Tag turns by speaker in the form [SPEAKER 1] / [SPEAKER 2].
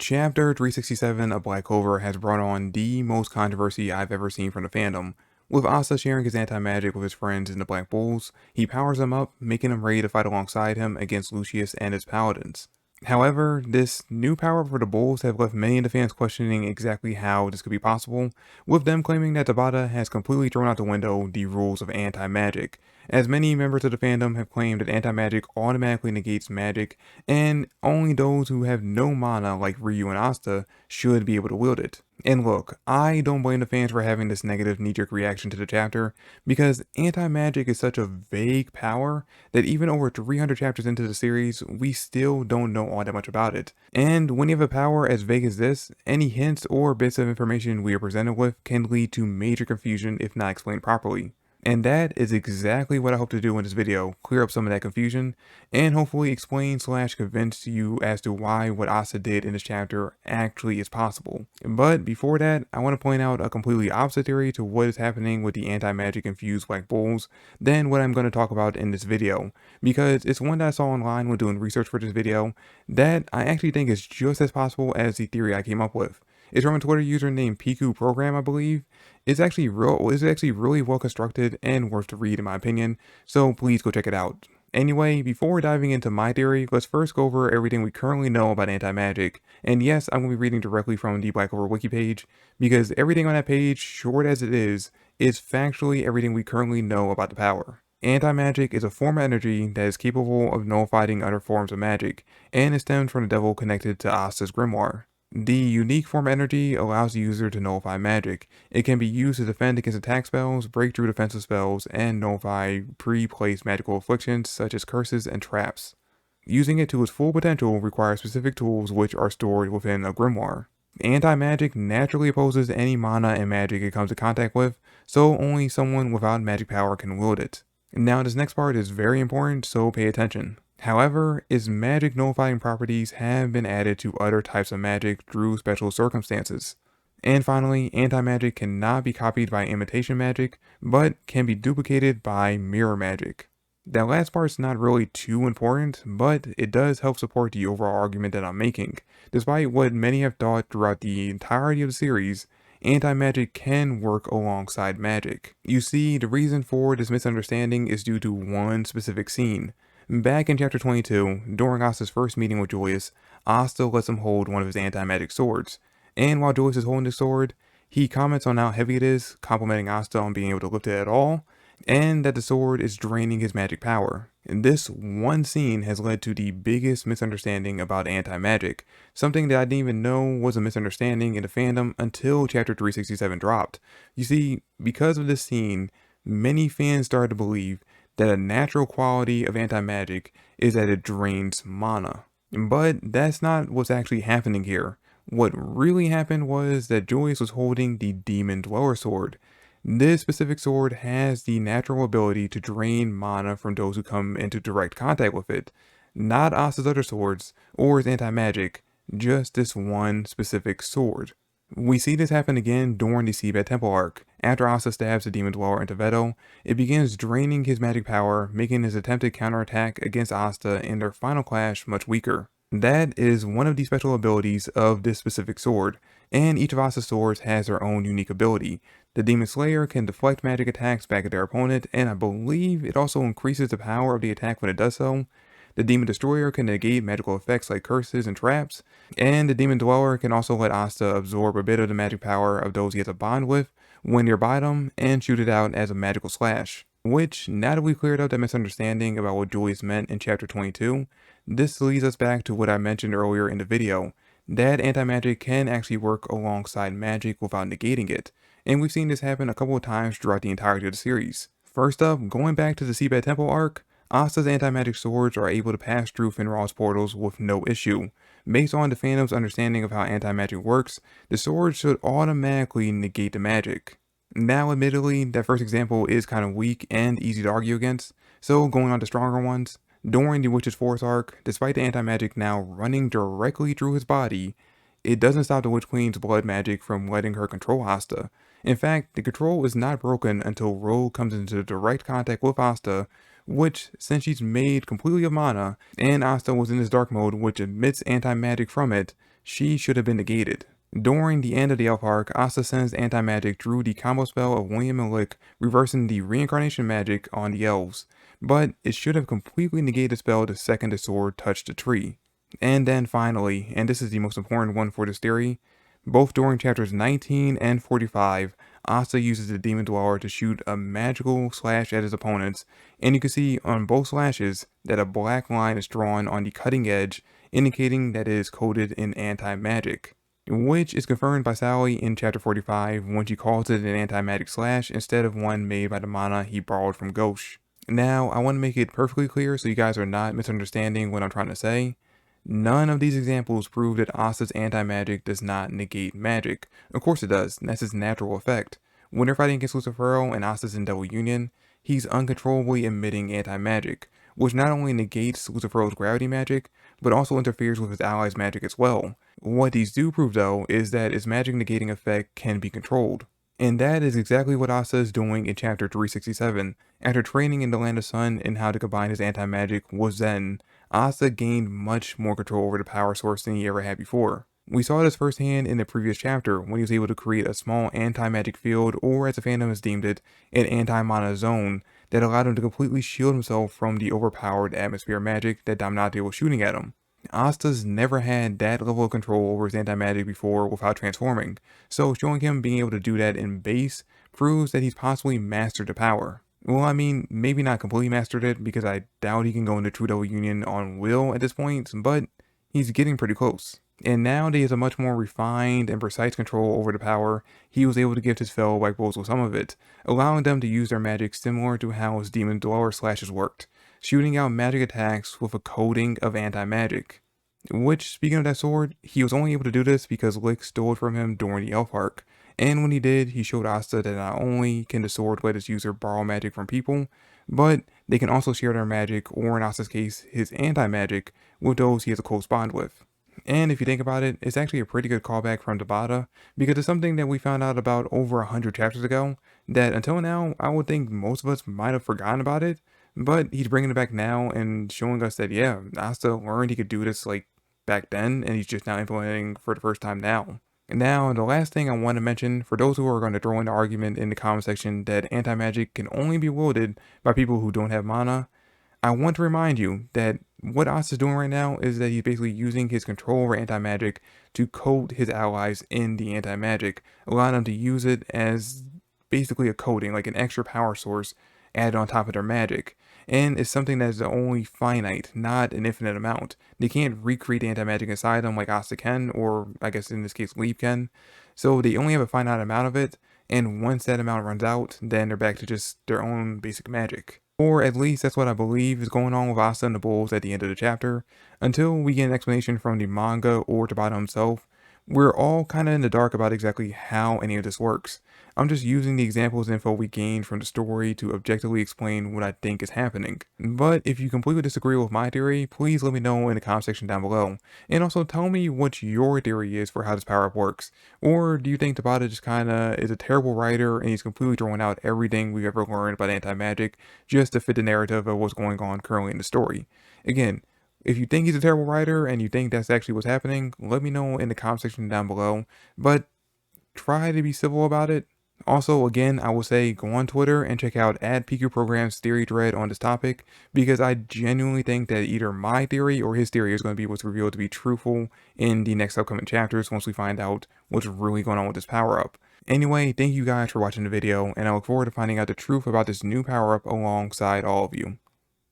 [SPEAKER 1] Chapter 367 of Black Clover has brought on the most controversy I've ever seen from the fandom. With Asta sharing his anti-magic with his friends in the Black Bulls, he powers them up, making them ready to fight alongside him against Lucius and his paladins. However, this new power for the Bulls have left many of the fans questioning exactly how this could be possible, with them claiming that Tabata has completely thrown out the window the rules of anti-magic, as many members of the fandom have claimed that anti-magic automatically negates magic, and only those who have no mana like Ryu and Asta should be able to wield it. And look, I don't blame the fans for having this negative knee-jerk reaction to the chapter, because anti-magic is such a vague power that even over 300 chapters into the series, we still don't know all that much about it. And when you have a power as vague as this, any hints or bits of information we are presented with can lead to major confusion if not explained properly. And that is exactly what I hope to do in this video, clear up some of that confusion, and hopefully explain / convince you as to why what Asta did in this chapter actually is possible. But before that, I want to point out a completely opposite theory to what is happening with the anti-magic infused Black Bulls than what I'm going to talk about in this video, because it's one that I saw online when doing research for this video that I actually think is just as possible as the theory I came up with. It's from a Twitter user named Piku Program, I believe. It's actually really well constructed and worth to read in my opinion, so please go check it out. Anyway, before diving into my theory, let's first go over everything we currently know about anti-magic. And yes, I'm going to be reading directly from the Black Clover wiki page, because everything on that page, short as it is factually everything we currently know about the power. Anti-magic is a form of energy that is capable of nullifying other forms of magic, and it stems from the devil connected to Asta's grimoire. The unique form of energy allows the user to nullify magic. It can be used to defend against attack spells, break through defensive spells, and nullify pre-placed magical afflictions such as curses and traps. Using it to its full potential requires specific tools which are stored within a grimoire. Anti-magic naturally opposes any mana and magic it comes in contact with, so only someone without magic power can wield it. Now this next part is very important, so pay attention. However, its magic nullifying properties have been added to other types of magic through special circumstances. And finally, anti-magic cannot be copied by imitation magic, but can be duplicated by mirror magic. That last part's not really too important, but it does help support the overall argument that I'm making. Despite what many have thought throughout the entirety of the series, anti-magic can work alongside magic. You see, the reason for this misunderstanding is due to one specific scene. Back in chapter 22, during Asta's first meeting with Julius, Asta lets him hold one of his anti-magic swords, and while Julius is holding the sword, he comments on how heavy it is, complimenting Asta on being able to lift it at all, and that the sword is draining his magic power. And this one scene has led to the biggest misunderstanding about anti-magic, something that I didn't even know was a misunderstanding in the fandom until chapter 367 dropped. You see, because of this scene, many fans started to believe that a natural quality of anti-magic is that it drains mana. But that's not what's actually happening here. What really happened was that Julius was holding the Demon Dweller sword. This specific sword has the natural ability to drain mana from those who come into direct contact with it. Not Asta's other swords, or his anti-magic, just this one specific sword. We see this happen again during the Seabed Temple arc. After Asta stabs the Demon Dweller into Veto, it begins draining his magic power, making his attempted counterattack against Asta in their final clash much weaker. That is one of the special abilities of this specific sword, and each of Asta's swords has their own unique ability. The Demon Slayer can deflect magic attacks back at their opponent, and I believe it also increases the power of the attack when it does so. The Demon Destroyer can negate magical effects like curses and traps, and the Demon Dweller can also let Asta absorb a bit of the magic power of those he has a bond with when nearby them and shoot it out as a magical slash. Which, now that we've cleared up that misunderstanding about what Julius meant in chapter 22, this leads us back to what I mentioned earlier in the video, that anti-magic can actually work alongside magic without negating it, and we've seen this happen a couple of times throughout the entirety of the series. First up, going back to the Seabed Temple arc, Asta's anti-magic swords are able to pass through Finral's portals with no issue. Based on the fandom's understanding of how anti-magic works, the swords should automatically negate the magic. Now admittedly, that first example is kind of weak and easy to argue against, so going on to stronger ones, during the Witch's Force arc, despite the anti-magic now running directly through his body, it doesn't stop the Witch Queen's blood magic from letting her control Asta. In fact, the control is not broken until Rogue comes into direct contact with Asta, which, since she's made completely of mana, and Asta was in this dark mode which emits anti-magic from it, she should have been negated. During the end of the elf arc, Asta sends anti-magic drew the combo spell of William and Lick, reversing the reincarnation magic on the elves, but it should have completely negated the spell the second the sword touched the tree. And then finally, and this is the most important one for this theory, both during chapters 19 and 45, Asta uses the Demon Dweller to shoot a magical slash at his opponents, and you can see on both slashes that a black line is drawn on the cutting edge, indicating that it is coated in anti-magic, which is confirmed by Sally in chapter 45 when she calls it an anti-magic slash instead of one made by the mana he borrowed from Ghosh. Now, I want to make it perfectly clear so you guys are not misunderstanding what I'm trying to say. None of these examples prove that Asta's anti-magic does not negate magic. Of course it does, that's its natural effect. When they're fighting against Lucifero and Asta's in double union, he's uncontrollably emitting anti-magic, which not only negates Lucifero's gravity magic, but also interferes with his allies' magic as well. What these do prove though, is that its magic negating effect can be controlled. And that is exactly what Asta is doing in chapter 367. After training in the Land of Sun and how to combine his anti-magic with Zen, Asta gained much more control over the power source than he ever had before. We saw this firsthand in the previous chapter when he was able to create a small anti-magic field, or as the fandom has deemed it, an anti-mana zone that allowed him to completely shield himself from the overpowered atmosphere magic that Dominante was shooting at him. Asta's never had that level of control over his anti-magic before without transforming, so showing him being able to do that in base proves that he's possibly mastered the power. Well, I mean, maybe not completely mastered it, because I doubt he can go into true double union on will at this point, but he's getting pretty close. And now that he has a much more refined and precise control over the power, he was able to gift his fellow White Bulls with some of it, allowing them to use their magic similar to how his Demon Dweller slashes worked, shooting out magic attacks with a coating of anti-magic. Which, speaking of that sword, he was only able to do this because Lick stole it from him during the elf arc, and when he did, he showed Asta that not only can the sword let its user borrow magic from people, but they can also share their magic, or in Asta's case, his anti-magic, with those he has a close bond with. And if you think about it, it's actually a pretty good callback from Tabata, because it's something that we found out about over 100 chapters ago, that until now, I would think most of us might have forgotten about it, but he's bringing it back now and showing us that, yeah, Asta learned he could do this like back then, and he's just now implementing for the first time now. And now, the last thing I want to mention, for those who are going to throw in the argument in the comment section that anti-magic can only be wielded by people who don't have mana, I want to remind you that what Asta is doing right now is that he's basically using his control over anti-magic to coat his allies in the anti-magic, allowing them to use it as basically a coating, like an extra power source added on top of their magic. And it's something that is only finite, not an infinite amount. They can't recreate anti-magic inside them like Asta can, or I guess in this case Leap can. So they only have a finite amount of it, and once that amount runs out, then they're back to just their own basic magic. Or at least that's what I believe is going on with Asta and the Bulls at the end of the chapter. Until we get an explanation from the manga or Tabata himself, we're all kind of in the dark about exactly how any of this works. I'm just using the examples and info we gained from the story to objectively explain what I think is happening. But if you completely disagree with my theory, please let me know in the comment section down below. And also tell me what your theory is for how this power-up works. Or do you think Tabata just kinda is a terrible writer and he's completely throwing out everything we've ever learned about anti-magic just to fit the narrative of what's going on currently in the story? Again, if you think he's a terrible writer and you think that's actually what's happening, let me know in the comment section down below, but try to be civil about it. Also, again, I will say go on Twitter and check out @PQProgram's theory thread on this topic, because I genuinely think that either my theory or his theory is going to be what's revealed to be truthful in the next upcoming chapters once we find out what's really going on with this power-up. Anyway, thank you guys for watching the video, and I look forward to finding out the truth about this new power-up alongside all of you.